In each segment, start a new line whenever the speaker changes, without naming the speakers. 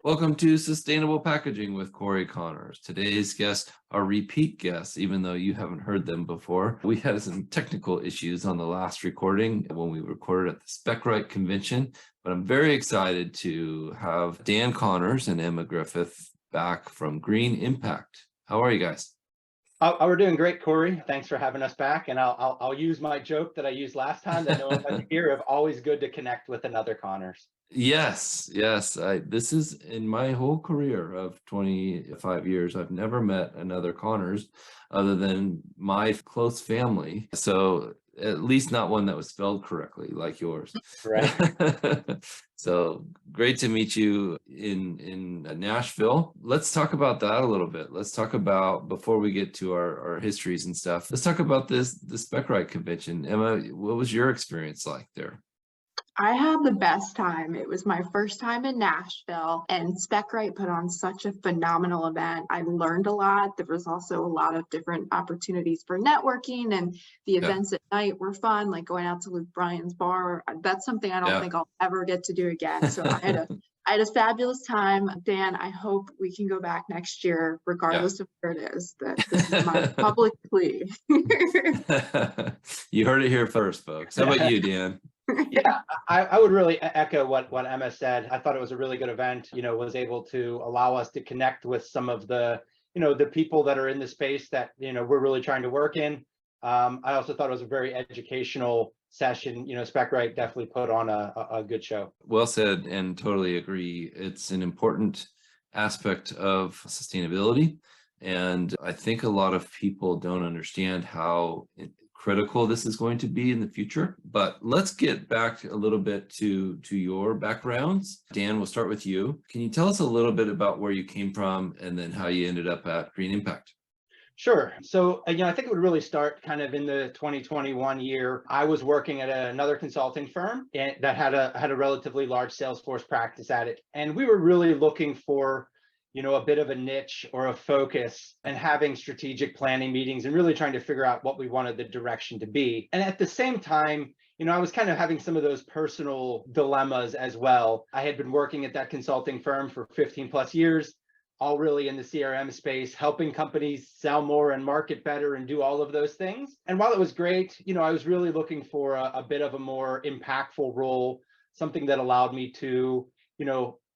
Welcome to Sustainable Packaging with Cory Connors. Today's guests are repeat guests, even though you haven't heard them before. We had some technical issues on the last recording when we recorded at the SpecRite convention, but I'm very excited to have Dan Connors and Emma Griffith back from Green Impact. How are you guys?
We're doing great, Cory. Thanks for having us back. And I'll use my joke that I used last time that no one got to hear of always good to connect with another Connors.
Yes. This is in my whole career of 25 years. I've never met another Connors other than my close family. So at least not one that was spelled correctly like yours.
Right.
So great to meet you in Nashville. Let's talk about that a little bit. Let's talk about, before we get to our histories and stuff, let's talk about the SpecRite convention. Emma, what was your experience like there?
I had the best time. It was my first time in Nashville, and SpecRite put on such a phenomenal event. I learned a lot. There was also a lot of different opportunities for networking, and the events at night were fun, like going out to Luke Bryan's bar. That's something I don't think I'll ever get to do again. So I had a fabulous time. Dan, I hope we can go back next year, regardless of where it is. This is my public plea.
You heard it here first, folks. How about you, Dan?
Yeah, I would really echo what Emma said. I thought it was a really good event, was able to allow us to connect with some of the, the people that are in the space that, we're really trying to work in. I also thought it was a very educational session. SpecRite definitely put on a good show.
Well said, and totally agree. It's an important aspect of sustainability. And I think a lot of people don't understand how critical this is going to be in the future. But let's get back a little bit to your backgrounds. Dan, we'll start with you. Can you tell us a little bit about where you came from and then how you ended up at Green Impact?
Sure. So, I think it would really start kind of in the 2021 year. I was working at another consulting firm that had a relatively large Salesforce practice at it. And we were really looking for a bit of a niche or a focus, and having strategic planning meetings and really trying to figure out what we wanted the direction to be. And at the same time, I was kind of having some of those personal dilemmas as well. I had been working at that consulting firm for 15 plus years, all really in the CRM space, helping companies sell more and market better and do all of those things. And while it was great, I was really looking for a bit of a more impactful role, something that allowed me to,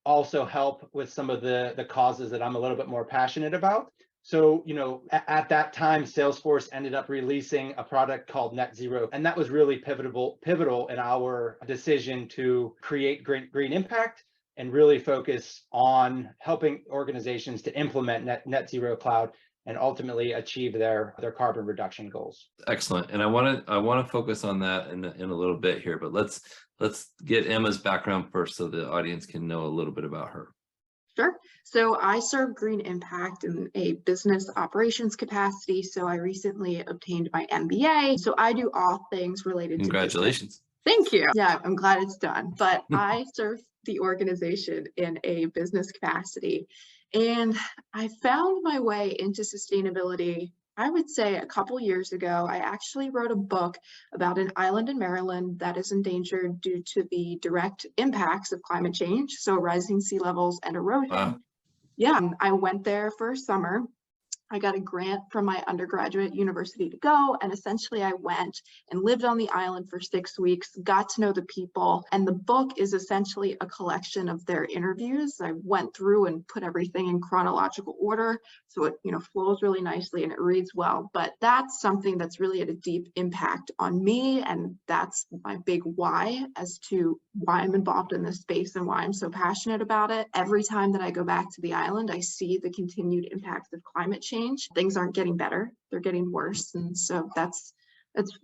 also help with some of the causes that I'm a little bit more passionate about. So, at that time, Salesforce ended up releasing a product called Net Zero, and that was really pivotal in our decision to create Green Impact and really focus on helping organizations to implement Net Zero Cloud and ultimately achieve their carbon reduction goals.
Excellent. And I want to focus on that in a little bit here, but let's get Emma's background first so the audience can know a little bit about her.
Sure. So I serve Green Impact in a business operations capacity. So I recently obtained my MBA. So I do all things related to
Congratulations.
Thank you. Yeah, I'm glad it's done. But I serve the organization in a business capacity. And I found my way into sustainability, I would say a couple years ago. I actually wrote a book about an island in Maryland that is endangered due to the direct impacts of climate change, so rising sea levels and erosion.
Wow.
Yeah, I went there for a summer. I got a grant from my undergraduate university to go, and essentially I went and lived on the island for 6 weeks, got to know the people, and the book is essentially a collection of their interviews. I went through and put everything in chronological order, so it flows really nicely and it reads well. But that's something that's really had a deep impact on me, and that's my big why as to why I'm involved in this space and why I'm so passionate about it. Every time that I go back to the island, I see the continued impacts of climate change. Things aren't getting better, they're getting worse. And so that's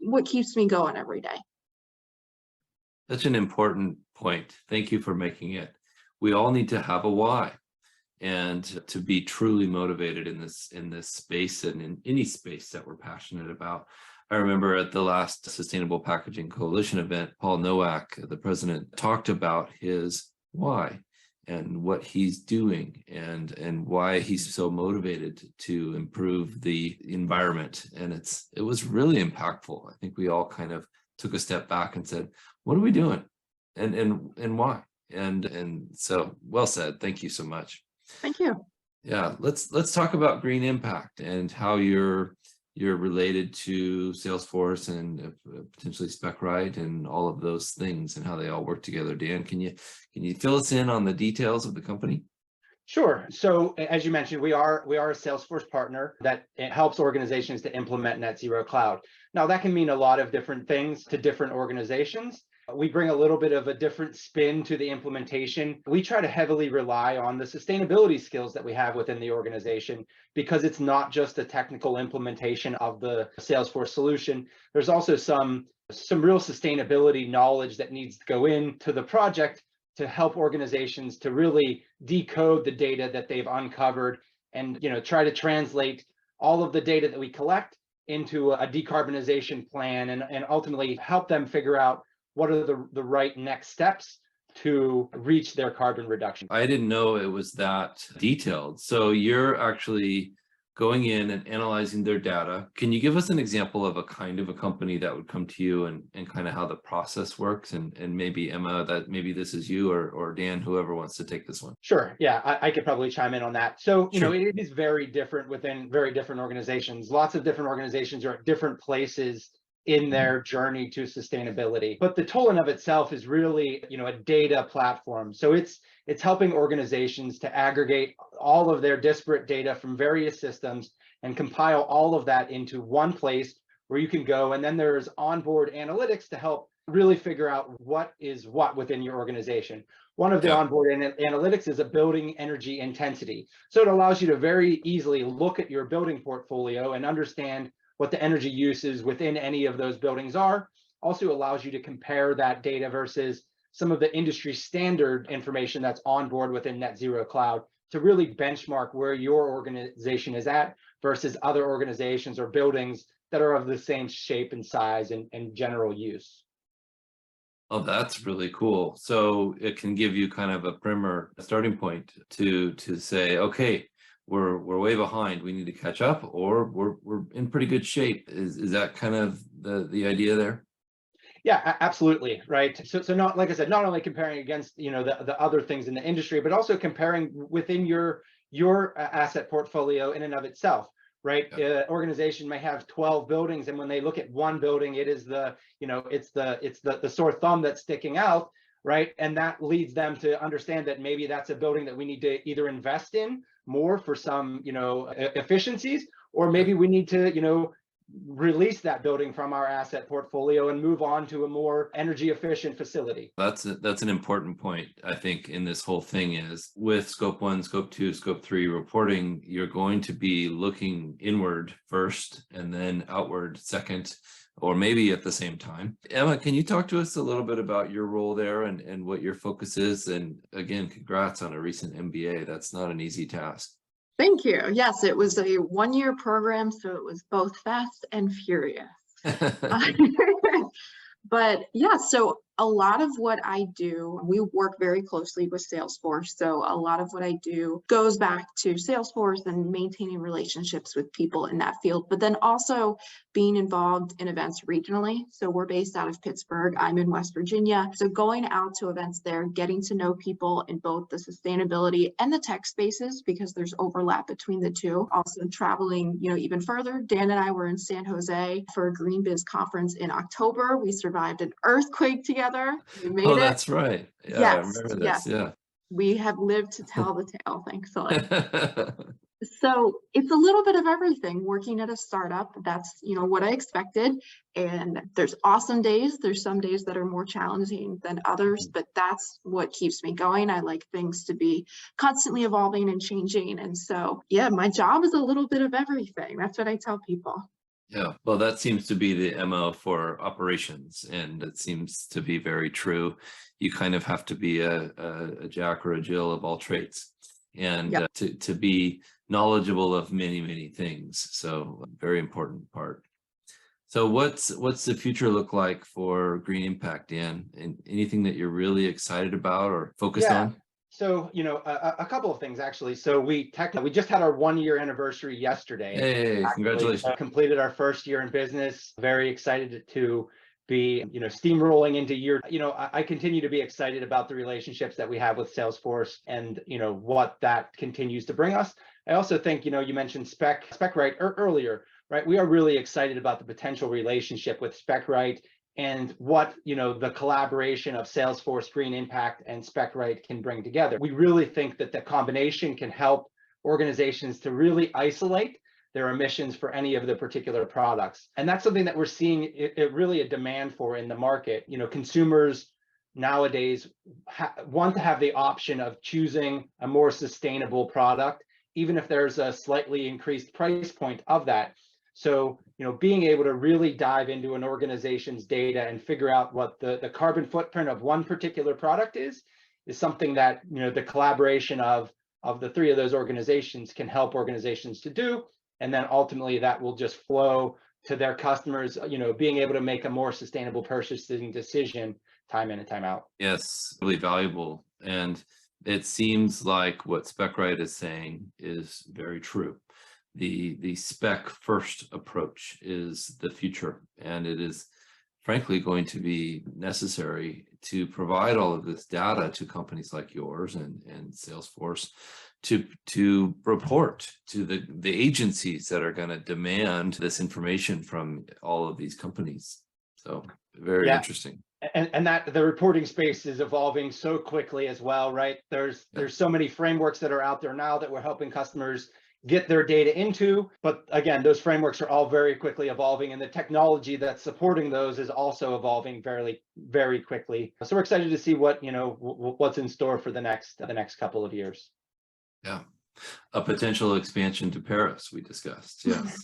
what keeps me going every day.
Such an important point. Thank you for making it. We all need to have a why, and to be truly motivated in this space and in any space that we're passionate about. I remember at the last Sustainable Packaging Coalition event, Paul Nowak, the president, talked about his why and what he's doing and why he's so motivated to improve the environment. And it was really impactful. I think we all kind of took a step back and said, what are we doing? And why? And so well said. Thank you so much.
Thank you.
Yeah, let's talk about green impact and how you're related to Salesforce and potentially SpecRite and all of those things and how they all work together. Dan, can you fill us in on the details of the company?
Sure. So as you mentioned, we are a Salesforce partner that helps organizations to implement Net Zero Cloud. Now that can mean a lot of different things to different organizations. We bring a little bit of a different spin to the implementation. We try to heavily rely on the sustainability skills that we have within the organization, because it's not just a technical implementation of the Salesforce solution. There's also some real sustainability knowledge that needs to go into the project to help organizations to really decode the data that they've uncovered and try to translate all of the data that we collect into a decarbonization plan and ultimately help them figure out what are the right next steps to reach their carbon reduction.
I didn't know it was that detailed. So you're actually going in and analyzing their data. Can you give us an example of a kind of a company that would come to you and kind of how the process works? And maybe Emma, that maybe this is you or Dan, whoever wants to take this one.
Sure. Yeah, I could probably chime in on that. So,
Sure.
It is very different within very different organizations. Lots of different organizations are at different places in their journey to sustainability. But the tool in of itself is really, a data platform. So it's helping organizations to aggregate all of their disparate data from various systems and compile all of that into one place where you can go. And then there's onboard analytics to help really figure out what is what within your organization. One of the onboard analytics is a building energy intensity. So it allows you to very easily look at your building portfolio and understand what the energy uses within any of those buildings are. Also allows you to compare that data versus some of the industry standard information that's on board within Net Zero Cloud to really benchmark where your organization is at versus other organizations or buildings that are of the same shape and size and general use.
Oh, that's really cool. So it can give you kind of a primer, a starting point to say, okay, we're way behind, we need to catch up, or we're in pretty good shape. Is that kind of the idea there?
Yeah, absolutely. Right. So not, like I said, not only comparing against, the other things in the industry, but also comparing within your asset portfolio in and of itself. Right.
Yeah.
Organization may have 12 buildings, and when they look at one building, it is it's the sore thumb that's sticking out. Right. And that leads them to understand that maybe that's a building that we need to either invest in more for some, efficiencies, or maybe we need to, release that building from our asset portfolio and move on to a more energy efficient facility.
That's an important point, I think, in this whole thing is with scope 1, scope 2, scope 3 reporting, you're going to be looking inward first and then outward second, or maybe at the same time. Emma, can you talk to us a little bit about your role there and what your focus is? And again, congrats on a recent MBA. That's not an easy task.
Thank you. Yes, it was a one-year program, so it was both fast and furious. But yeah, so a lot of what I do, we work very closely with Salesforce. So a lot of what I do goes back to Salesforce and maintaining relationships with people in that field, but then also being involved in events regionally. So we're based out of Pittsburgh. I'm in West Virginia. So going out to events there, getting to know people in both the sustainability and the tech spaces, because there's overlap between the two. Also traveling, even further. Dan and I were in San Jose for a Green Biz conference in October. We survived an earthquake together. We made it.
That's right. Yeah,
yes,
I remember this.
yes.
Yeah.
We have lived to tell the tale, thankfully. So it's a little bit of everything. Working at a startup, that's what I expected. And there's awesome days. There's some days that are more challenging than others, but that's what keeps me going. I like things to be constantly evolving and changing. And so, yeah, my job is a little bit of everything. That's what I tell people.
Yeah, well, that seems to be the MO for operations, and it seems to be very true. You kind of have to be a Jack or a Jill of all trades, and
Yep.
to be knowledgeable of many things. So very important part. So what's the future look like for Green Impact, Dan? And anything that you're really excited about or focused on?
So, a couple of things actually. So we just had our 1-year anniversary yesterday.
Hey,
Actually,
congratulations.
completed our first year in business. Very excited to be, steamrolling into year. I continue to be excited about the relationships that we have with Salesforce and, what that continues to bring us. I also think, you mentioned SpecRite earlier, right? We are really excited about the potential relationship with SpecRite and what, the collaboration of Salesforce, Green Impact, and SpecRite can bring together. We really think that the combination can help organizations to really isolate their emissions for any of the particular products. And that's something that we're seeing it really a demand for in the market. Consumers nowadays want to have the option of choosing a more sustainable product, even if there's a slightly increased price point of that. So, being able to really dive into an organization's data and figure out what the carbon footprint of one particular product is something that, the collaboration of the three of those organizations can help organizations to do. And then ultimately that will just flow to their customers, being able to make a more sustainable purchasing decision time in and time out.
Yes, really valuable. And it seems like what SpecRite is saying is very true. The spec first approach is the future, and it is frankly going to be necessary to provide all of this data to companies like yours and Salesforce to report to the agencies that are going to demand this information from all of these companies. So very interesting.
And that the reporting space is evolving so quickly as well, right? There's so many frameworks that are out there now that we're helping customers get their data into. But again, those frameworks are all very quickly evolving, and the technology that's supporting those is also evolving very, very quickly. So we're excited to see what's in store for the next couple of years.
Yeah. A potential expansion to Paris, we discussed. Yes.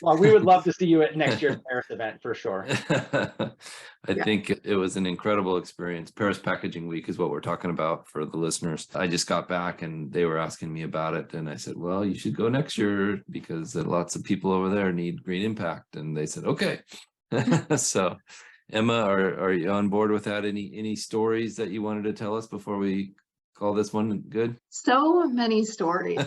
Well, we would love to see you at next year's Paris event for sure.
I think it was an incredible experience. Paris Packaging Week is what we're talking about for the listeners. I just got back and they were asking me about it. And I said, well, you should go next year because lots of people over there need green impact. And they said, okay. So Emma, are you on board with that? Any stories that you wanted to tell us before we call this one good?
So many stories,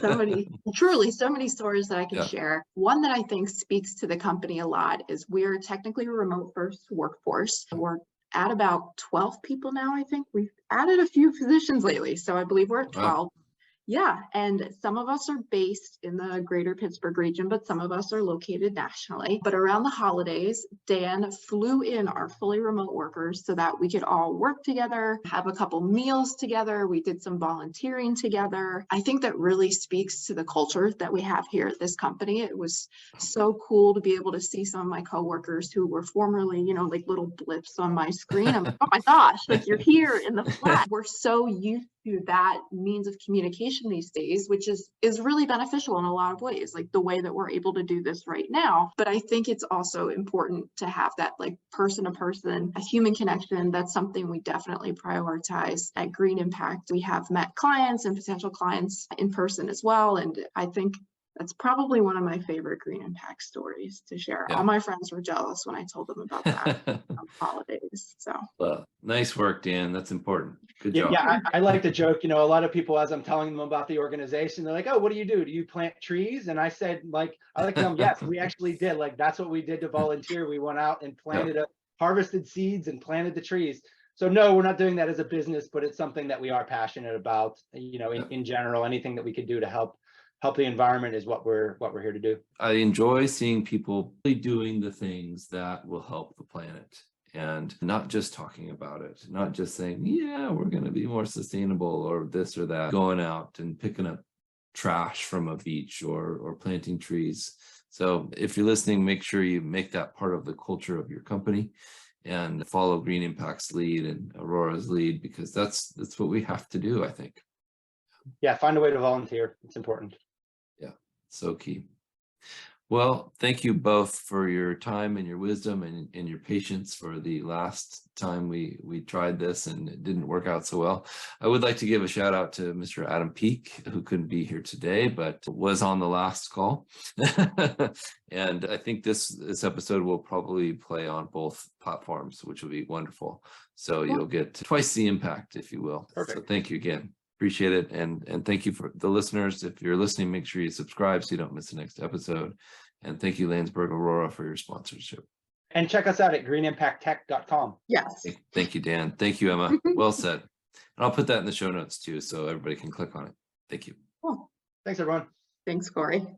truly so many stories that I can share. One that I think speaks to the company a lot is we're technically a remote first workforce. We're at about 12 people now. I think we've added a few positions lately. So I believe we're at 12. Wow. Yeah, and some of us are based in the greater Pittsburgh region, but some of us are located nationally. But around the holidays, Dan flew in our fully remote workers so that we could all work together, have a couple meals together. We did some volunteering together. I think that really speaks to the culture that we have here at this company. It was so cool to be able to see some of my coworkers who were formerly, like little blips on my screen. I'm like, oh my gosh, like you're here in the flat. We're so used to that means of communication these days, which is really beneficial in a lot of ways, like the way that we're able to do this right now. But I think it's also important to have that like person to person, a human connection. That's something we definitely prioritize at Green Impact. We have met clients and potential clients in person as well. And I think that's probably one of my favorite Green Impact stories to share. Yeah. All my friends were jealous when I told them about that on holidays. So
well, nice work, Dan. That's important. Good job.
Yeah, I like to joke, a lot of people, as I'm telling them about the organization, they're like, oh, what do? Do you plant trees? And I said, like, I like to tell them, yes, we actually did. Like, that's what we did to volunteer. We went out and harvested seeds and planted the trees. So no, we're not doing that as a business, but it's something that we are passionate about, in general. Anything that we could do to help the environment is what we're here to do.
I enjoy seeing people doing the things that will help the planet and not just talking about it, not just saying, yeah, we're going to be more sustainable or this or that, going out and picking up trash from a beach or planting trees. So if you're listening, make sure you make that part of the culture of your company and follow Green Impact's lead and Aurora's lead, because that's what we have to do, I think.
Yeah, find a way to volunteer. It's important.
Yeah, so key. Well, thank you both for your time and your wisdom and your patience for the last time we tried this and it didn't work out so well. I would like to give a shout out to Mr. Adam Peak, who couldn't be here today, but was on the last call. And I think this episode will probably play on both platforms, which will be wonderful. So you'll get twice the impact, if you will. Perfect. So thank you again. Appreciate it. And thank you for the listeners. If you're listening, make sure you subscribe so you don't miss the next episode. And thank you, Lanesburg Aurora, for your sponsorship.
And check us out at greenimpacttech.com.
Yes.
Thank you, Dan. Thank you, Emma. Well said. And I'll put that in the show notes too, so everybody can click on it. Thank you.
Cool.
Thanks, everyone.
Thanks, Cory.